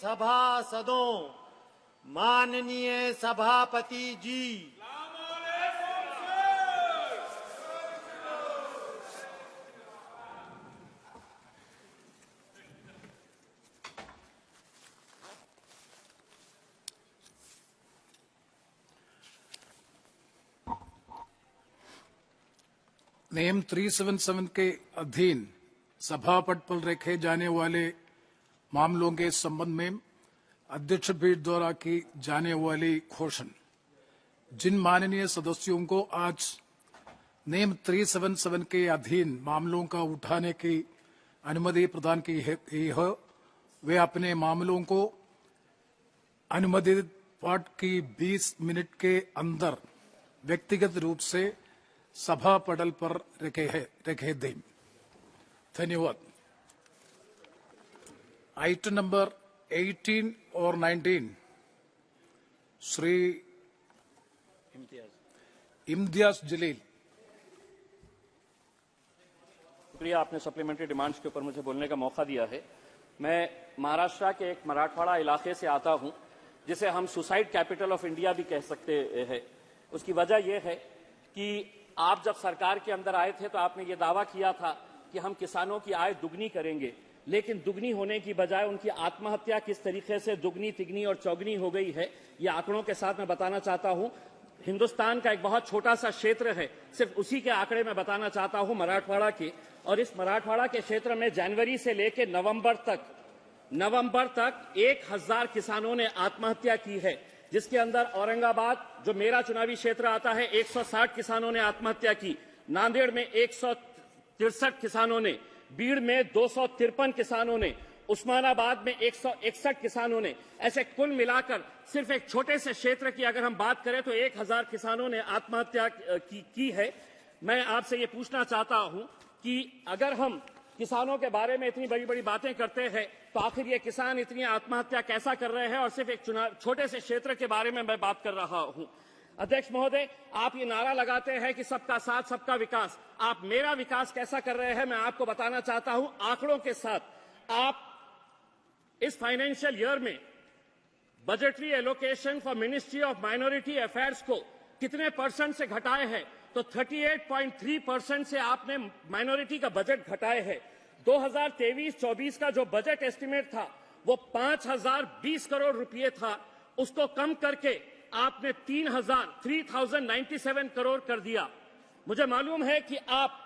सभासदों, माननीय सभापति जी, नियम 377 के अधीन सभा पट पर रखे जाने वाले मामलों के संबंध में अध्यक्ष पीठ द्वारा की जाने वाली घोषणा। जिन माननीय सदस्यों को आज नियम 377 के अधीन मामलों का उठाने की अनुमति प्रदान की है वे अपने मामलों को अनुमोदित पाठ की 20 मिनट के अंदर व्यक्तिगत रूप से सभा पटल पर रखे दें। धन्यवाद। आइटम नंबर 18 और 19 श्री इम्तियाज जलील। शुक्रिया, आपने सप्लीमेंट्री डिमांड्स के ऊपर मुझे बोलने का मौका दिया है। मैं महाराष्ट्र के एक मराठवाड़ा इलाके से आता हूं, जिसे हम सुसाइड कैपिटल ऑफ इंडिया भी कह सकते हैं। उसकी वजह यह है कि आप जब सरकार के अंदर आए थे तो आपने ये दावा किया था कि हम किसानों की आय दुगनी करेंगे, लेकिन दुगनी होने की बजाय उनकी आत्महत्या किस तरीके से दुगनी, तिगनी और चौगनी हो गई है, ये आंकड़ों के साथ मैं बताना चाहता हूं। हिंदुस्तान का एक बहुत छोटा सा क्षेत्र है, सिर्फ उसी के आंकड़े में बताना चाहता हूं, मराठवाड़ा के। और इस मराठवाड़ा के क्षेत्र में जनवरी से लेकर नवंबर तक 1000 किसानो63 ने आत्महत्या की है, जिसके अंदर औरंगाबाद, जो मेरा चुनावी क्षेत्र आता है, 160 किसानों ने आत्महत्या की, नांदेड़ में 163 किसानों ने, बीड़ में 253 किसानों ने, उस्मानाबाद में 161 किसानों ने। ऐसे कुल मिलाकर सिर्फ एक छोटे से क्षेत्र की अगर हम बात करें तो 1000 किसानों ने आत्महत्या की है। मैं आपसे ये पूछना चाहता हूं कि अगर हम किसानों के बारे में इतनी बड़ी बड़ी बातें करते हैं तो आखिर ये किसान इतनी आत्महत्या कैसा कर रहे हैं, और सिर्फ एक छोटे से क्षेत्र के बारे में मैं बात कर रहा हूं। अध्यक्ष महोदय, आप ये नारा लगाते हैं कि सबका साथ सबका विकास। आप मेरा विकास कैसा कर रहे हैं मैं आपको बताना चाहता हूं आंकड़ों के साथ। आप इस फाइनेंशियल ईयर में budgetary allocation for ministry of minority affairs को कितने % से घटाए हैं, तो 38.3% से आपने माइनॉरिटी का बजट घटाए है। 2023-24 का जो बजट एस्टिमेट था वो 5020 करोड़ रुपए था, उसको कम करके आपने 3097 करोड़ कर दिया। मुझे मालूम है कि आप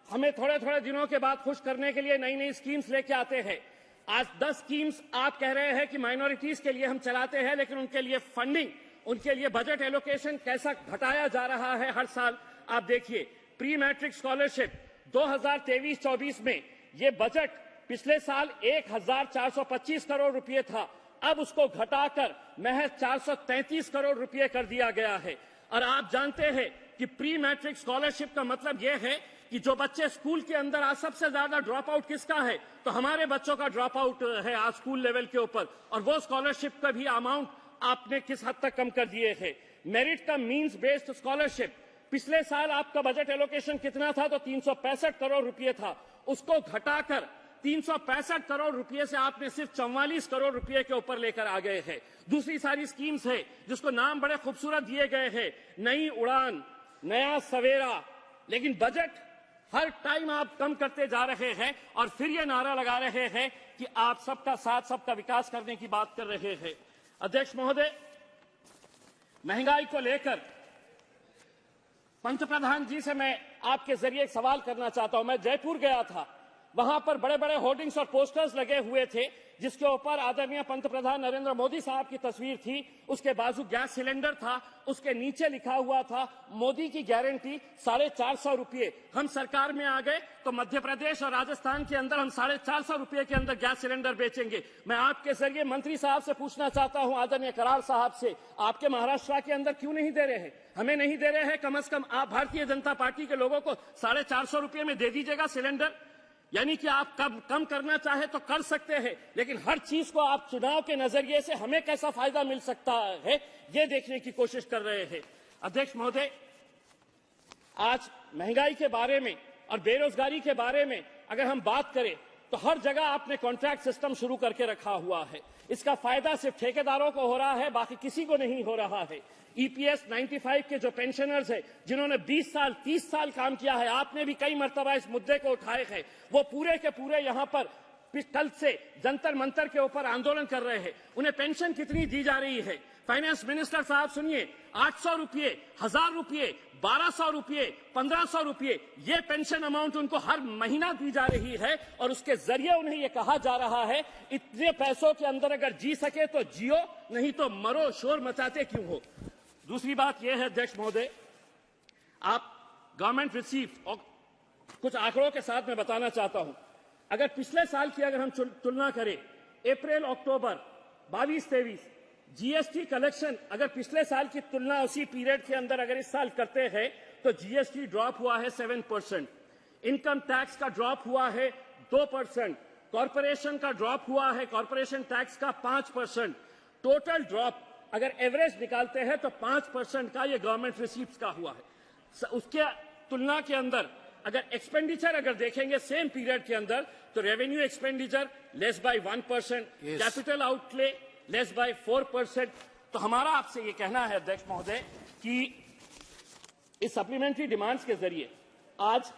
हमें थोड़े थोड़े दिनों के बाद खुश करने के लिए नई नई स्कीम्स लेके आते हैं। आज 10 स्कीम्स आप कह रहे हैं कि माइनॉरिटीज के लिए हम चलाते हैं, लेकिन उनके लिए फंडिंग, उनके लिए बजट एलोकेशन कैसा घटाया जा रहा है हर साल। आप देखिए, प्री मैट्रिक स्कॉलरशिप 2023-24 में ये बजट पिछले साल 1425 करोड़ रुपए था, अब उसको घटाकर महज 433 करोड़ रुपए कर दिया गया है। और आप जानते हैं कि प्री मैट्रिक स्कॉलरशिप का मतलब यह है कि जो बच्चे स्कूल के अंदर आज सबसे ज्यादा ड्रॉप आउट किसका है, तो हमारे बच्चों का ड्रॉप आउट है आज स्कूल लेवल के ऊपर, और वो स्कॉलरशिप का भी अमाउंट आपने किस हद तक कम कर दिए है। मेरिट का मीन्स बेस्ड स्कॉलरशिप, पिछले साल आपका बजट एलोकेशन कितना था, तो 365 करोड़ रुपए था, उसको घटाकर 365 करोड़ रुपए से आपने सिर्फ 44 करोड़ रुपए के ऊपर लेकर आ गए हैं। दूसरी सारी स्कीम्स है जिसको नाम बड़े खूबसूरत दिए गए हैं, नई उड़ान, नया सवेरा, लेकिन बजट हर टाइम आप कम करते जा रहे हैं और फिर ये नारा लगा रहे हैं कि आप सबका साथ सबका विकास करने की बात कर रहे हैं। अध्यक्ष महोदय, महंगाई को लेकर पंतप्रधान जी से मैं आपके जरिए एक सवाल करना चाहता हूं। मैं जयपुर गया था, वहां पर बड़े बड़े होर्डिंग्स और पोस्टर्स लगे हुए थे जिसके ऊपर आदरणीय पंतप्रधान नरेंद्र मोदी साहब की तस्वीर थी, उसके बाजू गैस सिलेंडर था, उसके नीचे लिखा हुआ था मोदी की गारंटी 450 रुपये। हम सरकार में आ गए तो मध्य प्रदेश और राजस्थान के अंदर हम 450 रुपये के अंदर गैस सिलेंडर बेचेंगे। मैं आपके जरिए मंत्री साहब से पूछना चाहता हूं, आदरणीय कराड़ साहब से, आपके महाराष्ट्र के अंदर क्यों नहीं दे रहे हैं? हमें नहीं दे रहे हैं, कम से कम आप भारतीय जनता पार्टी के लोगों को 450 रुपये में दे दीजिएगा सिलेंडर। यानी कि आप कम करना चाहे तो कर सकते हैं, लेकिन हर चीज को आप चुनाव के नजरिए से हमें कैसा फायदा मिल सकता है ये देखने की कोशिश कर रहे हैं। अध्यक्ष महोदय, आज महंगाई के बारे में और बेरोजगारी के बारे में अगर हम बात करें तो हर जगह आपने कॉन्ट्रैक्ट सिस्टम शुरू करके रखा हुआ है। इसका फायदा सिर्फ ठेकेदारों को हो रहा है, बाकी किसी को नहीं हो रहा है। ईपीएस 95 के जो पेंशनर्स हैं, जिन्होंने 20 साल 30 साल काम किया है, आपने भी कई मर्तबा इस मुद्दे को उठाए हैं, वो पूरे के पूरे यहां पर कल से जंतर मंतर के ऊपर आंदोलन कर रहे हैं। उन्हें पेंशन कितनी दी जा रही है? फाइनेंस मिनिस्टर साहब सुनिए, 800 रुपये, 1000 रुपये, 1200 रुपये, 1500 रुपये, ये पेंशन अमाउंट उनको हर महीना दी जा रही है और उसके जरिए उन्हें ये कहा जा रहा है इतने पैसों के अंदर अगर जी सके तो जियो, नहीं तो मरो, शोर मचाते क्यों हो। दूसरी बात यह है अध्यक्ष महोदय, आप गवर्नमेंट रिसीव और कुछ आंकड़ों के साथ मैं बताना चाहता हूं। अगर पिछले साल की अगर हम तुलना करें, अप्रैल अक्टूबर 22-23 जीएसटी कलेक्शन अगर पिछले साल की तुलना उसी पीरियड के अंदर अगर इस साल करते हैं तो जीएसटी ड्रॉप हुआ है 7%, इनकम टैक्स का ड्रॉप हुआ है 2%, कॉर्पोरेशन का ड्रॉप हुआ है कॉर्पोरेशन टैक्स का 5%, टोटल ड्रॉप अगर एवरेज निकालते हैं तो 5% का ये गवर्नमेंट रिसीप्ट्स का हुआ है। उसके तुलना के अंदर अगर एक्सपेंडिचर अगर देखेंगे सेम पीरियड के अंदर तो revenue expenditure less bye 1%, capital outlay less bye 4%। तो हमारा आपसे ये कहना है अध्यक्ष महोदय कि इस सप्लीमेंट्री डिमांड्स के जरिए आज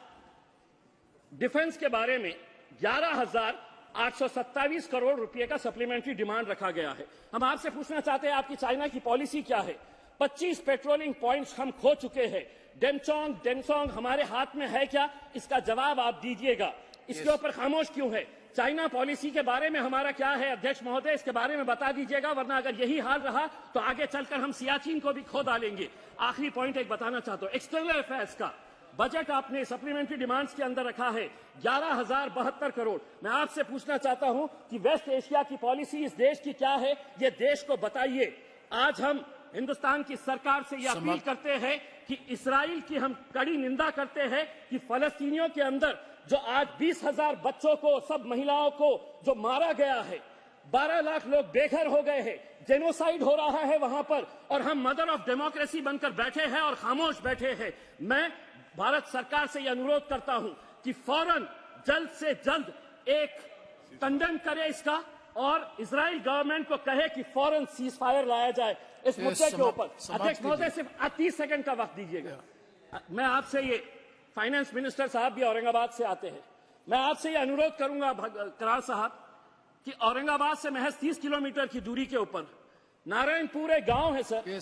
डिफेंस के बारे में 11,827 करोड़ रुपए का सप्लीमेंट्री डिमांड रखा गया है। हम आपसे पूछना चाहते हैं आपकी चाइना की पॉलिसी क्या है? 25 पेट्रोलिंग पॉइंट्स हम खो चुके हैं। डेमसोंग हमारे हाथ में है क्या? इसका जवाब आप दीजिएगा। इसके ऊपर खामोश क्यों है? चाइना पॉलिसी के बारे में हमारा क्या है अध्यक्ष महोदय, इसके बारे में बता दीजिएगा, वरना अगर यही हाल रहा तो आगे चलकर हम सियाचिन को भी खो डालेंगे। आखिरी पॉइंट एक बताना चाहता हूं, एक्सटर्नल अफेयर्स का बजट आपने सप्लीमेंट्री डिमांड्स के अंदर रखा है 11,072 करोड़। मैं आपसे पूछना चाहता हूं कि वेस्ट एशिया की पॉलिसी इस देश की क्या है, ये देश को बताइए। आज हम हिंदुस्तान की सरकार से यह अपील करते हैं कि इस्राइल की हम कड़ी निंदा करते हैं कि फलस्तीनियों के अंदर जो आज 20,000 बच्चों को, सब महिलाओं को जो मारा गया है, 12 लाख लोग बेघर हो गए हैं, जेनोसाइड हो रहा है वहां पर, और हम मदर ऑफ डेमोक्रेसी बनकर बैठे हैं और खामोश बैठे हैं। मैं भारत सरकार से यह अनुरोध करता हूं कि फौरन जल्द से जल्द एक कंडेम करे इसका और इजराइल गवर्नमेंट को कहे कि फौरन सीज फायर लाया जाए इस मुद्दे के ऊपर। अध्यक्ष महोदय सिर्फ 30 सेकंड का वक्त दीजिएगा। मैं आपसे ये, फाइनेंस मिनिस्टर साहब भी औरंगाबाद से आते हैं, मैं आपसे ये अनुरोध करूंगा करार साहब कि औरंगाबाद से महज 30 किलोमीटर की दूरी के ऊपर नारायणपुर एक गांव है सर,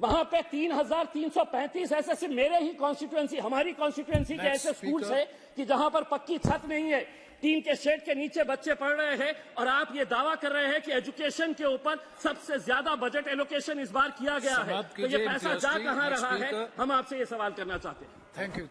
वहां पे 3,335 ऐसे सिर्फ मेरे ही कॉन्स्टिट्यूएंसी, हमारी कॉन्स्टिट्यूएंसी के ऐसे स्कूल्स है कि जहां पर पक्की छत नहीं है, टीन के शेड के नीचे बच्चे पढ़ रहे हैं, और आप ये दावा कर रहे हैं कि एजुकेशन के ऊपर सबसे ज्यादा बजट एलोकेशन इस बार किया गया है। तो ये पैसा जा कहां रहा है, हम आपसे ये सवाल करना चाहते हैं। Thank you.